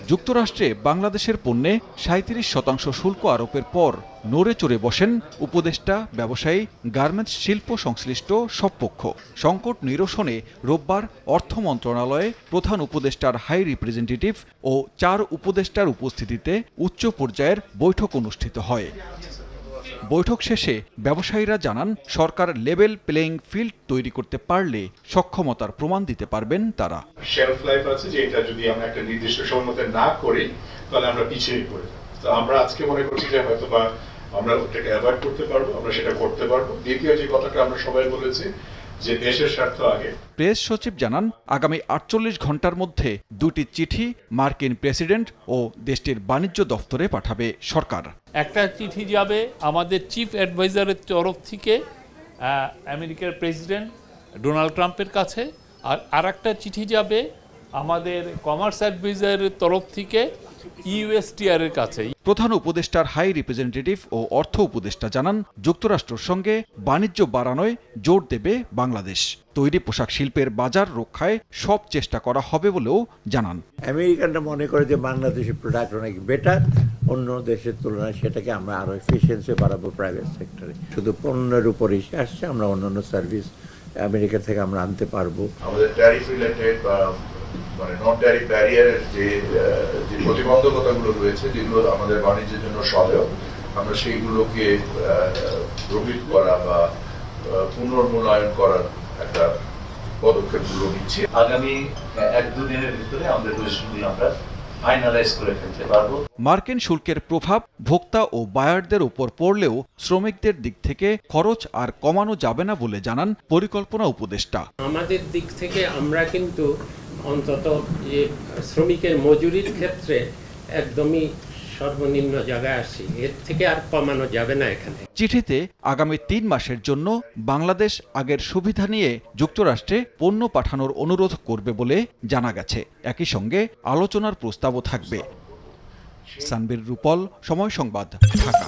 যুক্তরাষ্ট্রে বাংলাদেশের পণ্যে ৩৭% শুল্ক আরোপের পর নড়ে চড়ে বসেন উপদেষ্টা, ব্যবসায়ী, গার্মেন্টস শিল্প সংশ্লিষ্ট সব পক্ষ। সংকট নিরসনে রোববার অর্থ মন্ত্রণালয়ে প্রধান উপদেষ্টার হাই রিপ্রেজেন্টেটিভ ও ৪ উপদেষ্টার উপস্থিতিতে উচ্চ পর্যায়ের বৈঠক অনুষ্ঠিত হয়। বৈঠক শেষে ব্যবসায়ীরা জানান, সরকার লেভেল প্লেইং ফিল্ড তৈরি করতে পারলে সক্ষমতার প্রমাণ দিতে পারবেন তারা। শেলফ লাইফ আছে যে এটা যদি আমরা একটা নির্দিষ্ট সময়ের মধ্যে না করি তাহলে আমরা পিছিয়ে পড়ে যাব। তো আমরা আজকে মনে করছি যে হয়তো বা আমরা ওটাকে অ্যাভয়েড করতে পারবো, আমরা সেটা করতে পারবো। দ্বিতীয় যে কথাটা আমরা সবাই বলেছি যে দেশের স্বার্থ আগে। প্রেস সচিব জানান, আগামী ৪৮ ঘন্টার মধ্যে ২টি চিঠি মার্কিন প্রেসিডেন্ট ও দেশটির বাণিজ্য দফতরে পাঠাবে সরকার। একটা চিঠি যাবে আমাদের চিফ অ্যাডভাইজারের তরফ থেকে আমেরিকার প্রেসিডেন্ট ডোনাল্ড ট্রাম্পের কাছে, আর একটা চিঠি যাবে আমাদের কমার্স অ্যাডভাইজারের তরফ থেকে ইউএসটিআর এর কাছে। প্রধান উপদেষ্টার হাই রিপ্রেজেন্টেটিভ ও অর্থ উপদেষ্টা জানান, যুক্তরাষ্ট্রের সঙ্গে বাণিজ্য বাড়ানোয় জোর দেবে বাংলাদেশ। তৈরি পোশাক শিল্পের বাজার রক্ষায় সব চেষ্টা করা হবে বলেও জানান। আমেরিকানরা মনে করে যে বাংলাদেশের প্রোডাক্ট অনেক বেটার অন্য দেশের তুলনায়, সেটাকে আমরা আরো এফিসিয়েন্সি বাড়াবো প্রাইভেট সেক্টরে। শুধু পণ্যের উপর এসে আসছে, আমরা অন্যান্য সার্ভিস আমেরিকা থেকে আমরা আনতে পারবো। আমাদের ট্যারিফ রিলেটেড বা মানে নন ট্যারিফ ব্যারিয়ারের যে প্রতিবন্ধকতাগুলো রয়েছে, যেগুলো আমাদের বাণিজ্যের জন্য সহায়ক, আমরা সেইগুলোকে প্রবৃদ্ধি করা বা পুনর্মূল্যায়ন করার একটা পদক্ষেপগুলো নিচ্ছি। আগামী ১-২ দিনের ভিতরে আমাদের রেজলিউশনগুলো আমরা ফাইনালাইজ করে ফেলতে পারবো। মার্কিন শুল্কের প্রভাব ভোক্তা ও বায়ারদের উপর পড়লেও শ্রমিকদের দিক থেকে খরচ আর কমানো যাবে না বলে জানান পরিকল্পনা উপদেষ্টা। আমাদের দিক থেকে আমরা কিন্তু অন্তত যে শ্রমিকের মজুরির ক্ষেত্রে একদমই সর্বনিম্ন জায়গায় আসি, এর থেকে আর কমানো যাবে না এখানে। চিঠিতে আগামী ৩ মাসের জন্য বাংলাদেশ আগের সুবিধা নিয়ে যুক্তরাষ্ট্রে পণ্য পাঠানোর অনুরোধ করবে বলে জানা গেছে। একই সঙ্গে আলোচনার প্রস্তাবও থাকবে। সানবীর রূপল, সময় সংবাদ, ঢাকা।